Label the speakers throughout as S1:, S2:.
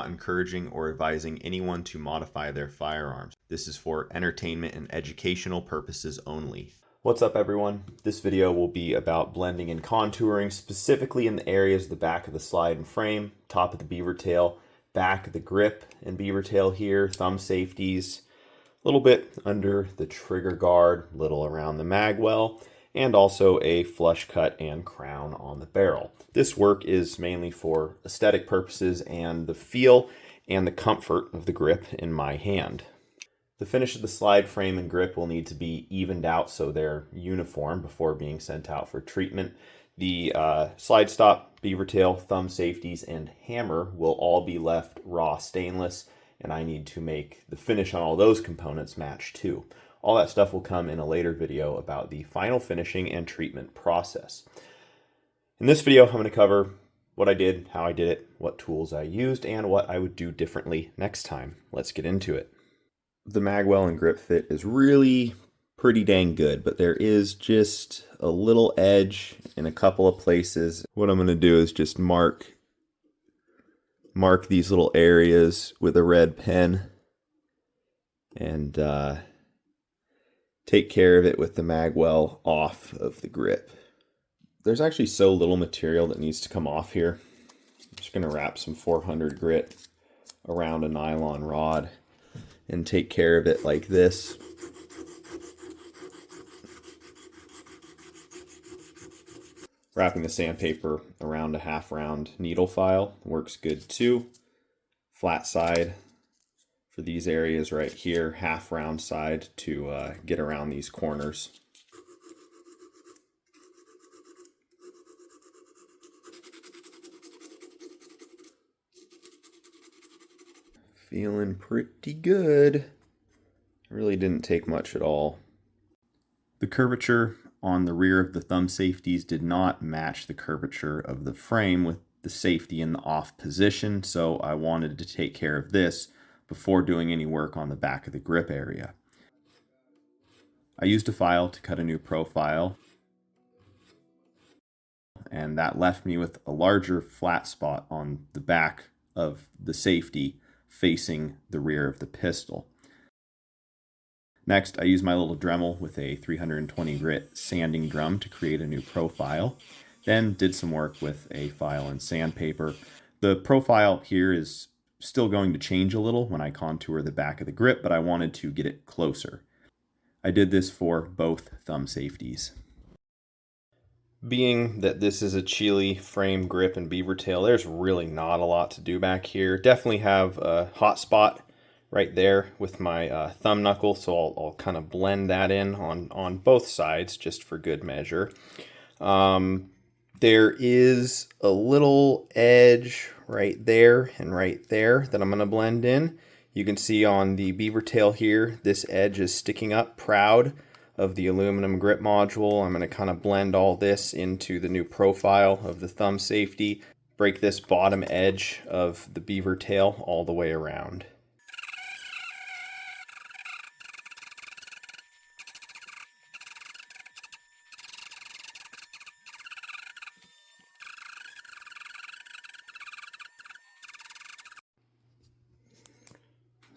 S1: not encouraging or advising anyone to modify their firearms. This is for entertainment and educational purposes only. What's up everyone? This video will be about blending and contouring, specifically in the areas of the back of the slide and frame, top of the beaver tail, back of the grip and beaver tail here, thumb safeties, a little bit under the trigger guard, little around the magwell, and also a flush cut and crown on the barrel. This work is mainly for aesthetic purposes and the feel and the comfort of the grip in my hand. The finish of the slide frame and grip will need to be evened out so they're uniform before being sent out for treatment. The slide stop, beaver tail, thumb safeties, and hammer will all be left raw stainless, and I need to make the finish on all those components match too. All that stuff will come in a later video about the final finishing and treatment process. In this video, I'm going to cover what I did, how I did it, what tools I used, and what I would do differently next time. Let's get into it. The magwell and grip fit is really pretty dang good, but there is just a little edge in a couple of places. What I'm going to do is just mark these little areas with a red pen and take care of it with the magwell off of the grip. There's actually so little material that needs to come off here. I'm just going to wrap some 400 grit around a nylon rod and take care of it like this. Wrapping the sandpaper around a half round needle file works good too. Flat side for these areas right here, half round side to get around these corners. Feeling pretty good. Really didn't take much at all. The curvature on the rear of the thumb safeties did not match the curvature of the frame with the safety in the off position, so I wanted to take care of this before doing any work on the back of the grip area. I used a file to cut a new profile, and that left me with a larger flat spot on the back of the safety facing the rear of the pistol. Next, I used my little Dremel with a 320 grit sanding drum to create a new profile, then did some work with a file and sandpaper. The profile here is still going to change a little when I contour the back of the grip, but I wanted to get it closer. I did this for both thumb safeties. Being that this is a Chile frame grip and beaver tail, there's really not a lot to do back here. Definitely have a hot spot right there with my thumb knuckle, so I'll kind of blend that in on both sides just for good measure. There is a little edge right there and right there that I'm going to blend in. You can see on the beaver tail here, this edge is sticking up proud of the aluminum grip module. I'm going to kind of blend all this into the new profile of the thumb safety, break this bottom edge of the beaver tail all the way around.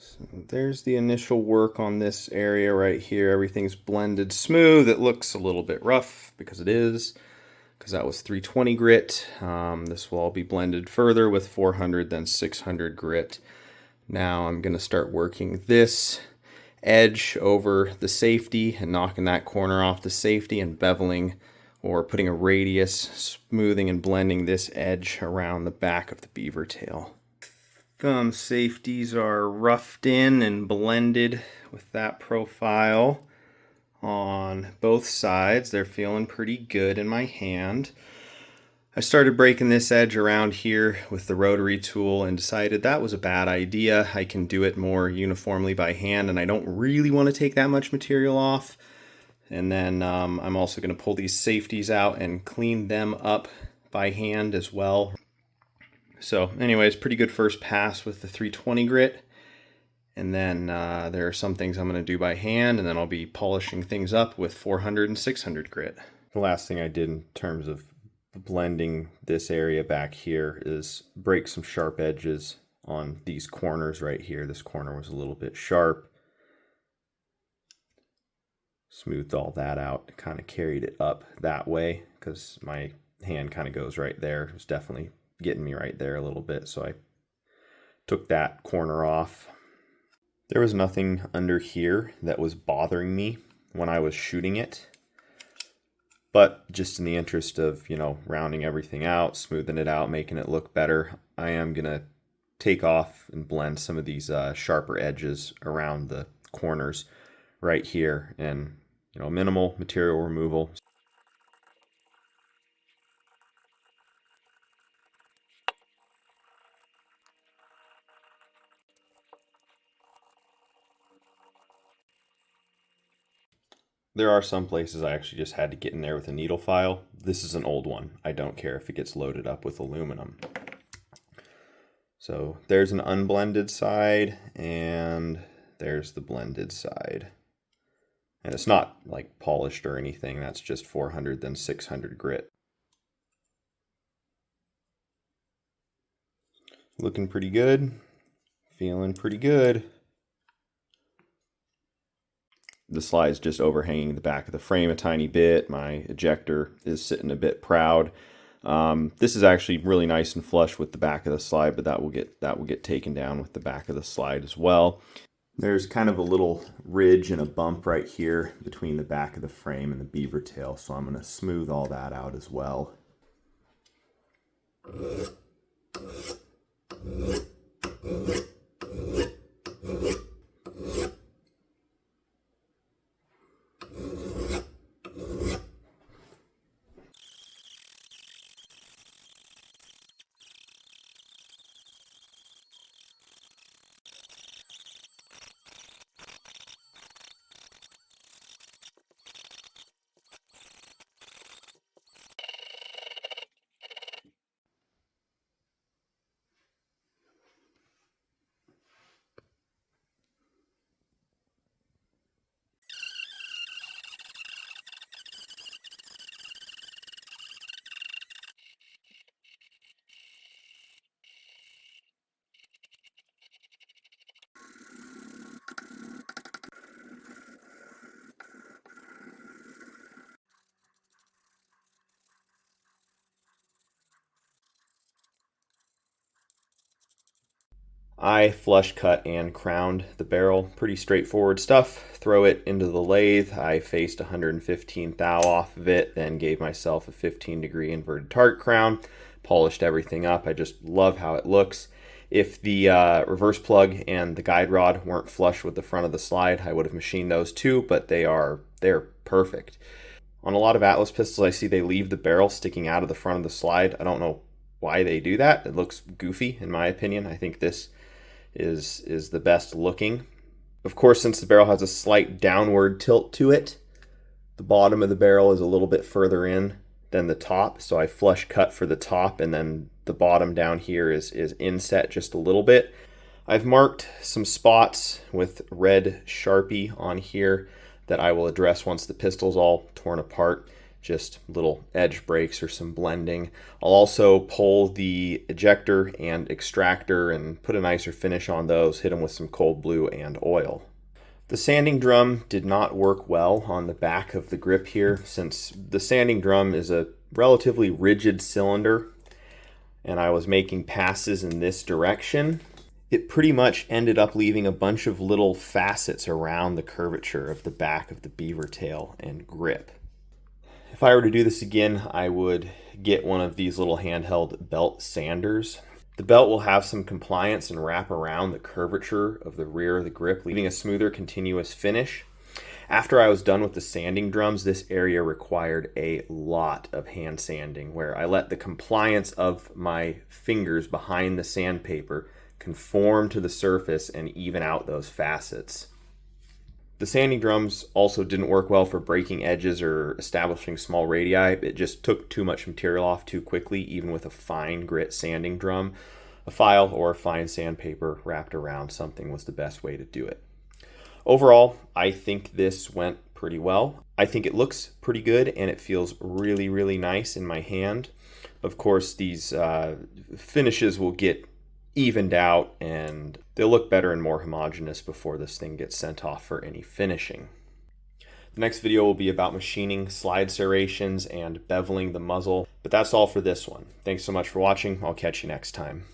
S1: So there's the initial work on this area right here. Everything's blended smooth. It looks a little bit rough because it is, because that was 320 grit. This will all be blended further with 400, then 600 grit. Now I'm going to start working this edge over the safety and knocking that corner off the safety and beveling or putting a radius, smoothing and blending this edge around the back of the beaver tail. Thumb safeties are roughed in and blended with that profile on both sides. They're feeling pretty good in my hand. I started breaking this edge around here with the rotary tool and decided that was a bad idea. I can do it more uniformly by hand, and I don't really want to take that much material off. And then I'm also going to pull these safeties out and clean them up by hand as well. So anyways, pretty good first pass with the 320 grit. And then there are some things I'm going to do by hand, and then I'll be polishing things up with 400 and 600 grit. The last thing I did in terms of blending this area back here is break some sharp edges on these corners right here. This corner was a little bit sharp. Smoothed all that out, kind of carried it up that way because my hand kind of goes right there. It was definitely getting me right there a little bit, so I took that corner off. There was nothing under here that was bothering me when I was shooting it, but just in the interest of, you know, rounding everything out, smoothing it out, making it look better, I am gonna take off and blend some of these sharper edges around the corners right here, and you know, minimal material removal. There are some places I actually just had to get in there with a needle file. This is an old one. I don't care if it gets loaded up with aluminum. So there's an unblended side and there's the blended side. And it's not like polished or anything. That's just 400 then 600 grit. Looking pretty good. Feeling pretty good. The slide's just overhanging the back of the frame a tiny bit. My ejector is sitting a bit proud. This is actually really nice and flush with the back of the slide, but that will get taken down with the back of the slide as well. There's kind of a little ridge and a bump right here between the back of the frame and the beaver tail, so I'm going to smooth all that out as well. I flush cut and crowned the barrel. Pretty straightforward stuff. Throw it into the lathe. I faced 115 thou off of it, then gave myself a 15-degree inverted target crown, polished everything up. I just love how it looks. If the reverse plug and the guide rod weren't flush with the front of the slide, I would have machined those too, but they're perfect. On a lot of Atlas pistols, I see they leave the barrel sticking out of the front of the slide. I don't know why they do that. It looks goofy in my opinion. I think this is the best looking. Of course, since the barrel has a slight downward tilt to it, the bottom of the barrel is a little bit further in than the top, so I flush cut for the top, and then the bottom down here is inset just a little bit. I've marked some spots with red Sharpie on here that I will address once the pistol's all torn apart. Just little edge breaks or some blending. I'll also pull the ejector and extractor and put a nicer finish on those, hit them with some cold blue and oil. The sanding drum did not work well on the back of the grip here, since the sanding drum is a relatively rigid cylinder and I was making passes in this direction. It pretty much ended up leaving a bunch of little facets around the curvature of the back of the beaver tail and grip. If I were to do this again, I would get one of these little handheld belt sanders. The belt will have some compliance and wrap around the curvature of the rear of the grip, leaving a smoother, continuous finish. After I was done with the sanding drums, this area required a lot of hand sanding, where I let the compliance of my fingers behind the sandpaper conform to the surface and even out those facets. The sanding drums also didn't work well for breaking edges or establishing small radii. It just took too much material off too quickly, even with a fine grit sanding drum. A file or fine sandpaper wrapped around something was the best way to do it. Overall, I think this went pretty well. I think it looks pretty good and it feels really, really nice in my hand. Of course, these finishes will get evened out, and they'll look better and more homogeneous before this thing gets sent off for any finishing. The next video will be about machining slide serrations and beveling the muzzle, but that's all for this one. Thanks so much for watching. I'll catch you next time.